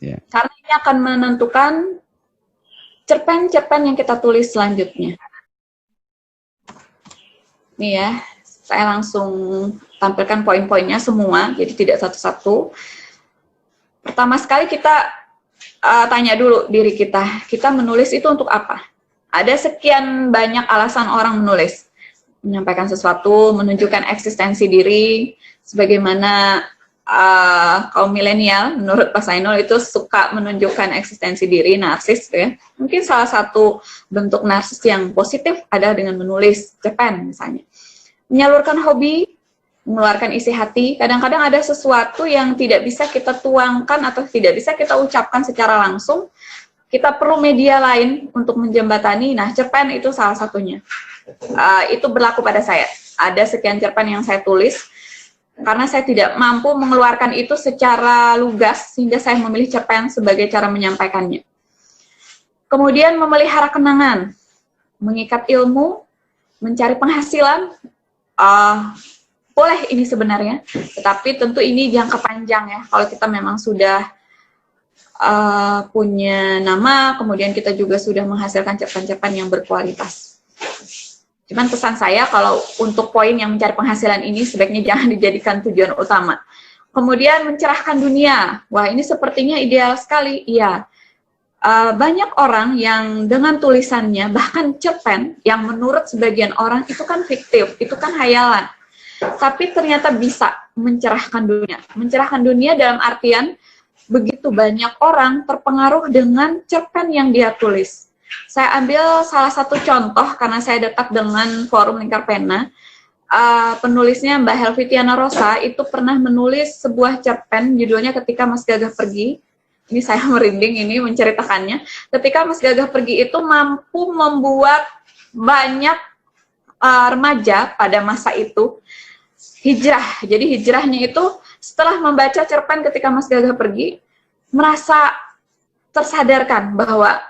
Yeah. Karena ini akan menentukan cerpen-cerpen yang kita tulis selanjutnya. Nih ya, saya langsung tampilkan poin-poinnya semua, jadi tidak satu-satu. Pertama sekali kita tanya dulu diri kita, kita menulis itu untuk apa? Ada sekian banyak alasan orang menulis. Menyampaikan sesuatu, menunjukkan eksistensi diri, sebagaimana kaum milenial, menurut Pak Zainul itu suka menunjukkan eksistensi diri, narsis, ya. Mungkin salah satu bentuk narsis yang positif adalah dengan menulis cerpen misalnya. Menyalurkan hobi, mengeluarkan isi hati. Kadang-kadang ada sesuatu yang tidak bisa kita tuangkan atau tidak bisa kita ucapkan secara langsung. Kita perlu media lain untuk menjembatani. Nah, cerpen itu salah satunya. Itu berlaku pada saya. Ada sekian cerpen yang saya tulis karena saya tidak mampu mengeluarkan itu secara lugas, sehingga saya memilih cerpen sebagai cara menyampaikannya. Kemudian memelihara kenangan, mengikat ilmu, mencari penghasilan. Boleh ini sebenarnya, tetapi tentu ini jangka panjang ya. Kalau kita memang sudah punya nama, kemudian kita juga sudah menghasilkan cerpen-cerpen yang berkualitas. Cuman pesan saya, kalau untuk poin yang mencari penghasilan ini sebaiknya jangan dijadikan tujuan utama. Kemudian mencerahkan dunia. Wah, ini sepertinya ideal sekali. Iya. Banyak orang yang dengan tulisannya, bahkan cerpen, yang menurut sebagian orang itu kan fiktif, itu kan hayalan. Tapi ternyata bisa mencerahkan dunia. Mencerahkan dunia dalam artian begitu banyak orang terpengaruh dengan cerpen yang dia tulis. Saya ambil salah satu contoh karena saya dekat dengan forum Lingkar Pena. Penulisnya Mbak Helvitiana Rosa itu pernah menulis sebuah cerpen judulnya Ketika Mas Gagah Pergi. Ini saya merinding ini menceritakannya. Ketika Mas Gagah Pergi itu mampu membuat banyak remaja pada masa itu hijrah. Jadi hijrahnya itu setelah membaca cerpen Ketika Mas Gagah Pergi, merasa tersadarkan bahwa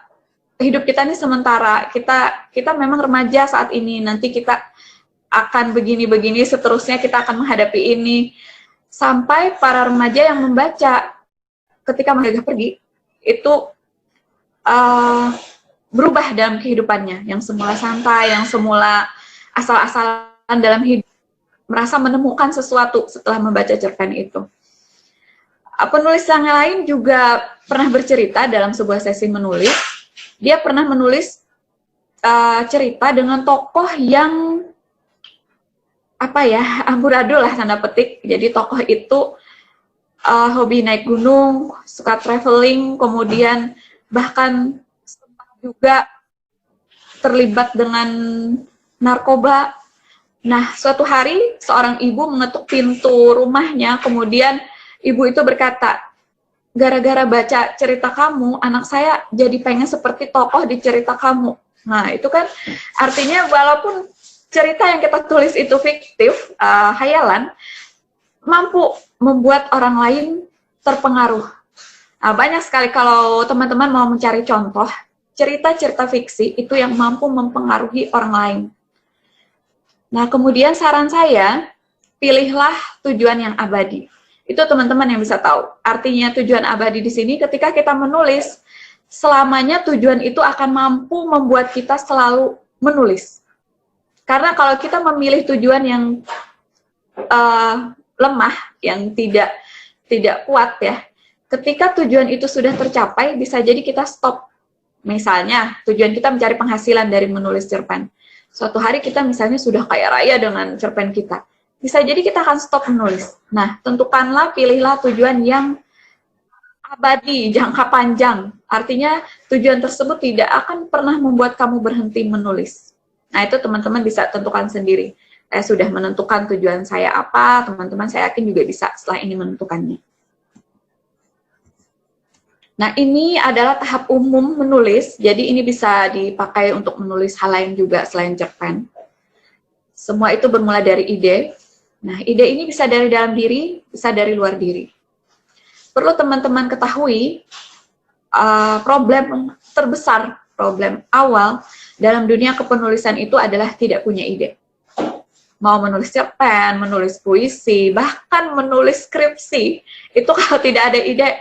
hidup kita ini sementara, kita memang remaja saat ini, nanti kita akan begini-begini, seterusnya kita akan menghadapi ini. Sampai para remaja yang membaca Ketika Mas Gagah Pergi, itu berubah dalam kehidupannya, yang semula santai, yang semula asal-asalan dalam hidup, merasa menemukan sesuatu setelah membaca cerpen itu. Penulis yang lain juga pernah bercerita dalam sebuah sesi menulis. Dia pernah menulis cerita dengan tokoh yang amburadul lah tanda petik. Jadi tokoh itu hobi naik gunung, suka traveling, kemudian bahkan sempat juga terlibat dengan narkoba. Nah, suatu hari seorang ibu mengetuk pintu rumahnya, kemudian ibu itu berkata, gara-gara baca cerita kamu, anak saya jadi pengen seperti tokoh di cerita kamu. Nah, itu kan artinya walaupun cerita yang kita tulis itu fiktif, hayalan, mampu membuat orang lain terpengaruh. Nah, banyak sekali kalau teman-teman mau mencari contoh, cerita-cerita fiksi itu yang mampu mempengaruhi orang lain. Nah, kemudian saran saya, pilihlah tujuan yang abadi. Itu teman-teman yang bisa tahu. Artinya tujuan abadi di sini ketika kita menulis, selamanya tujuan itu akan mampu membuat kita selalu menulis. Karena kalau kita memilih tujuan yang lemah, yang tidak kuat ya, ketika tujuan itu sudah tercapai, bisa jadi kita stop. Misalnya, tujuan kita mencari penghasilan dari menulis cerpen. Suatu hari kita misalnya sudah kaya raya dengan cerpen kita. Bisa jadi kita akan stop menulis. Nah, tentukanlah, pilihlah tujuan yang abadi, jangka panjang. Artinya tujuan tersebut tidak akan pernah membuat kamu berhenti menulis. Nah, itu teman-teman bisa tentukan sendiri. Saya sudah menentukan tujuan saya apa, teman-teman saya yakin juga bisa setelah ini menentukannya. Nah, ini adalah tahap umum menulis, jadi ini bisa dipakai untuk menulis hal lain juga selain cerpen. Semua itu bermula dari ide. Nah, ide ini bisa dari dalam diri, bisa dari luar diri. Perlu teman-teman ketahui, problem terbesar, problem awal dalam dunia kepenulisan itu adalah tidak punya ide. Mau menulis cerpen, menulis puisi, bahkan menulis skripsi, itu kalau tidak ada ide,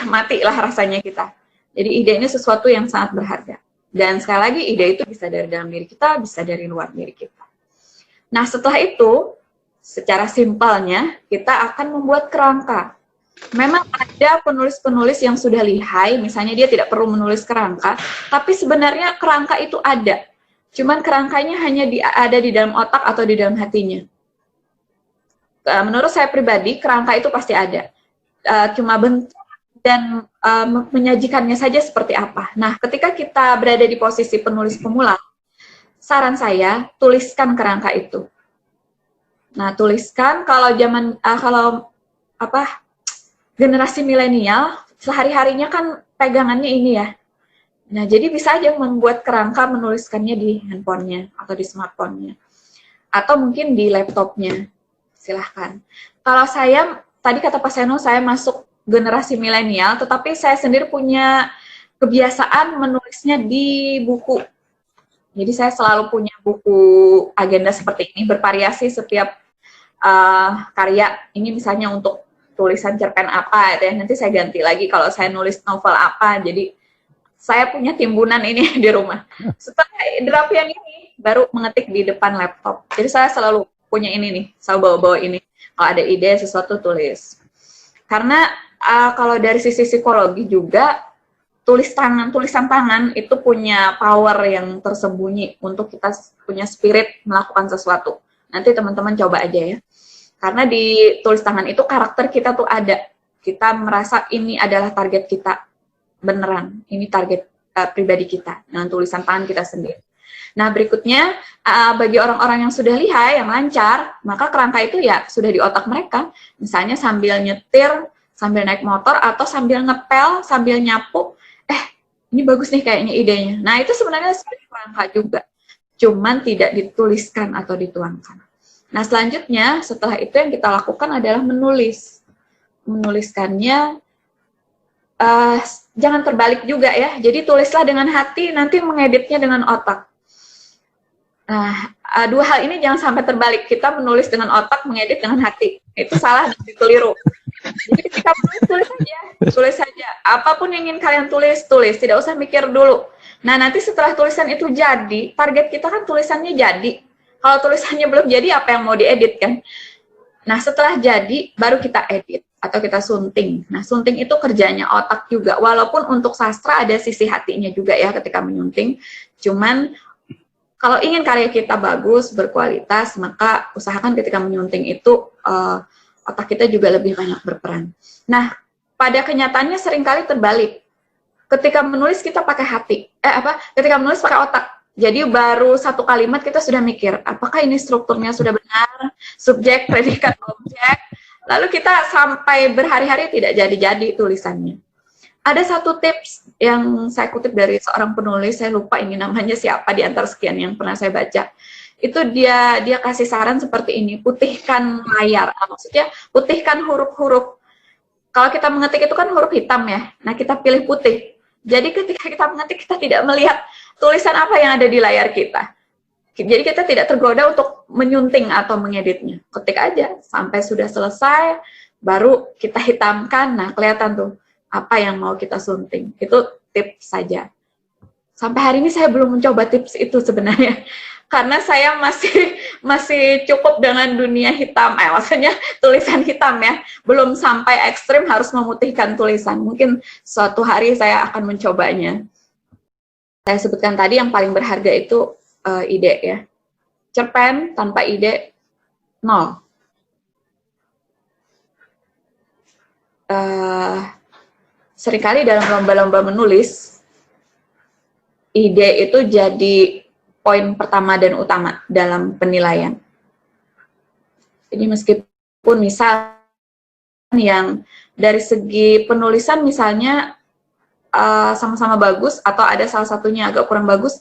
matilah rasanya kita. Jadi ide ini sesuatu yang sangat berharga. Dan sekali lagi ide itu bisa dari dalam diri kita, bisa dari luar diri kita. Nah setelah itu, secara simpelnya kita akan membuat kerangka. Memang ada penulis-penulis yang sudah lihai, misalnya dia tidak perlu menulis kerangka, tapi sebenarnya kerangka itu ada. Cuman kerangkanya hanya ada di dalam otak atau di dalam hatinya. Menurut saya pribadi, kerangka itu pasti ada. Cuma bentuk dan menyajikannya saja seperti apa. Nah, ketika kita berada di posisi penulis pemula, saran saya, tuliskan kerangka itu. Nah, tuliskan kalau generasi milenial, sehari-harinya kan pegangannya ini ya. Nah, jadi bisa aja membuat kerangka menuliskannya di handphonenya atau di smartphone-nya. Atau mungkin di laptopnya. Silahkan. Kalau saya, tadi kata Pak Seno, saya masuk generasi milenial, tetapi saya sendiri punya kebiasaan menulisnya di buku. Jadi saya selalu punya buku agenda seperti ini, bervariasi setiap karya. Ini misalnya untuk tulisan cerpen apa, ya. Nanti saya ganti lagi kalau saya nulis novel apa. Jadi saya punya timbunan ini di rumah. Setelah draft yang ini, baru mengetik di depan laptop. Jadi saya selalu punya ini nih, selalu bawa-bawa ini. Kalau ada ide sesuatu, tulis. Karena kalau dari sisi psikologi juga, tulisan tangan itu punya power yang tersembunyi untuk kita punya spirit melakukan sesuatu. Nanti teman-teman coba aja ya. Karena di tulis tangan itu karakter kita tuh ada. Kita merasa ini adalah target kita. Beneran, ini target pribadi kita. Dengan tulisan tangan kita sendiri. Nah berikutnya, bagi orang-orang yang sudah lihai, yang lancar, maka kerangka itu ya sudah di otak mereka. Misalnya sambil nyetir, sambil naik motor, atau sambil ngepel, sambil nyapu, ini bagus nih kayaknya idenya. Nah itu sebenarnya sebagai kerangka juga. Cuman tidak dituliskan atau dituangkan. Nah, selanjutnya setelah itu yang kita lakukan adalah menulis. Menuliskannya jangan terbalik juga ya. Jadi tulislah dengan hati, nanti mengeditnya dengan otak. Nah, dua hal ini jangan sampai terbalik. Kita menulis dengan otak, mengedit dengan hati. Itu salah dan keliru. Jadi ketika tulis saja, tulis saja. Apapun yang ingin kalian tulis, tulis. Tidak usah mikir dulu. Nah, nanti setelah tulisan itu jadi, target kita kan tulisannya jadi. Kalau tulisannya belum jadi, apa yang mau diedit kan? Nah, setelah jadi, baru kita edit atau kita sunting. Nah, sunting itu kerjanya otak juga. Walaupun untuk sastra ada sisi hatinya juga ya ketika menyunting. Cuman, kalau ingin karya kita bagus, berkualitas, maka usahakan ketika menyunting itu, otak kita juga lebih banyak berperan. Nah, pada kenyataannya seringkali terbalik. Ketika menulis kita pakai hati. Ketika menulis pakai otak. Jadi baru satu kalimat kita sudah mikir, apakah ini strukturnya sudah benar, subjek, predikat, objek. Lalu kita sampai berhari-hari tidak jadi-jadi tulisannya. Ada satu tips yang saya kutip dari seorang penulis, saya lupa ini namanya siapa di antara sekian yang pernah saya baca. Itu dia kasih saran seperti ini, putihkan layar. Maksudnya putihkan huruf-huruf. Kalau kita mengetik itu kan huruf hitam ya, nah kita pilih putih. Jadi ketika kita mengetik kita tidak melihat tulisan apa yang ada di layar kita. Jadi kita tidak tergoda untuk menyunting atau mengeditnya. Ketik aja sampai sudah selesai, baru kita hitamkan. Nah, kelihatan tuh apa yang mau kita sunting. Itu tips saja. Sampai hari ini saya belum mencoba tips itu sebenarnya. Karena saya masih cukup dengan dunia hitam. Maksudnya tulisan hitam ya. Belum sampai ekstrim harus memutihkan tulisan. Mungkin suatu hari saya akan mencobanya. Saya sebutkan tadi yang paling berharga itu ide ya. Cerpen tanpa ide, nol. Seringkali dalam lomba-lomba menulis, ide itu jadi poin pertama dan utama dalam penilaian. Jadi meskipun misal yang dari segi penulisan misalnya sama-sama bagus atau ada salah satunya agak kurang bagus,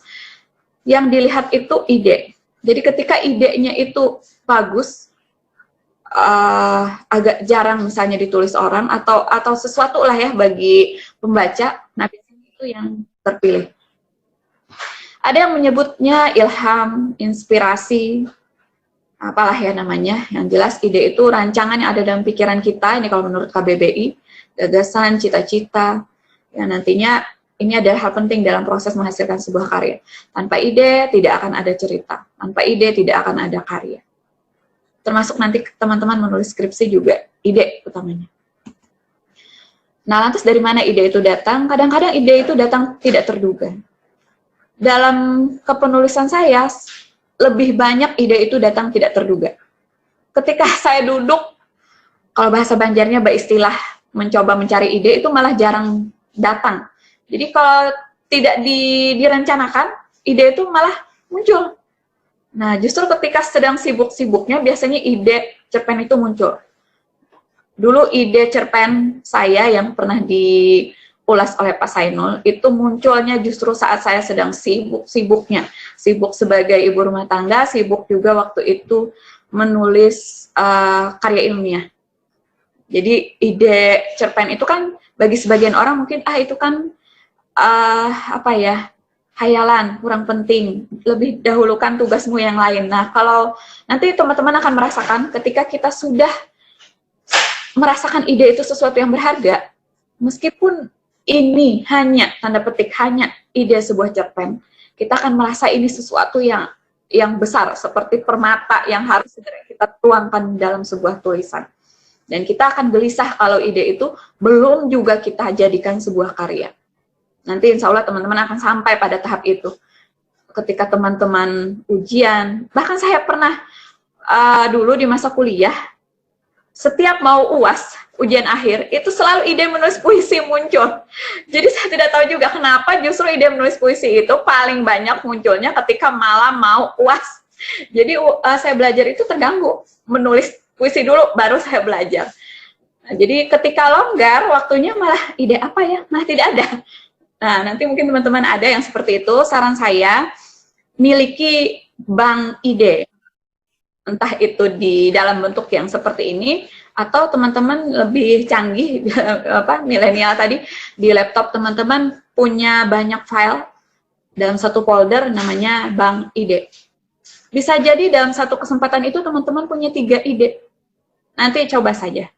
yang dilihat itu ide. Jadi ketika idenya itu bagus, agak jarang misalnya ditulis orang atau sesuatu lah ya bagi pembaca, nah itu yang terpilih. Ada yang menyebutnya ilham, inspirasi, apalah ya namanya. Yang jelas ide itu rancangan yang ada dalam pikiran kita, ini kalau menurut KBBI, gagasan, cita-cita. Ya, nantinya ini adalah hal penting dalam proses menghasilkan sebuah karya. Tanpa ide, tidak akan ada cerita. Tanpa ide, tidak akan ada karya. Termasuk nanti teman-teman menulis skripsi juga, ide utamanya. Nah, lantas dari mana ide itu datang? Kadang-kadang ide itu datang tidak terduga. Dalam kepenulisan saya, lebih banyak ide itu datang tidak terduga. Ketika saya duduk, kalau bahasa Banjarnya beristilah mencoba mencari ide, itu malah jarang datang. Jadi kalau tidak direncanakan, ide itu malah muncul. Nah, justru ketika sedang sibuk-sibuknya, biasanya ide cerpen itu muncul. Dulu ide cerpen saya yang pernah diulas oleh Pak Sainul, itu munculnya justru saat saya sedang sibuk-sibuknya. Sibuk sebagai ibu rumah tangga, sibuk juga waktu itu menulis karya ilmiah. Jadi ide cerpen itu kan bagi sebagian orang mungkin itu kan apa ya, hayalan, kurang penting, lebih dahulukan tugasmu yang lain. Nah, kalau nanti teman-teman akan merasakan ketika kita sudah merasakan ide itu sesuatu yang berharga, meskipun ini hanya, tanda petik, hanya ide sebuah cerpen, kita akan merasa ini sesuatu yang besar, seperti permata yang harus segera kita tuangkan dalam sebuah tulisan. Dan kita akan gelisah kalau ide itu belum juga kita jadikan sebuah karya. Nanti insya Allah teman-teman akan sampai pada tahap itu. Ketika teman-teman ujian, bahkan saya pernah dulu di masa kuliah, setiap mau UAS, ujian akhir, itu selalu ide menulis puisi muncul. Jadi saya tidak tahu juga kenapa justru ide menulis puisi itu paling banyak munculnya ketika malam mau UAS. Jadi saya belajar itu terganggu, menulis puisi dulu, baru saya belajar. Nah, jadi ketika longgar, waktunya malah ide apa ya? Malah tidak ada. Nah, nanti mungkin teman-teman ada yang seperti itu. Saran saya, miliki bank ide. Entah itu di dalam bentuk yang seperti ini, atau teman-teman lebih canggih, milenial tadi, di laptop teman-teman punya banyak file dalam satu folder namanya bank ide. Bisa jadi dalam satu kesempatan itu teman-teman punya 3 ide. Nanti coba saja.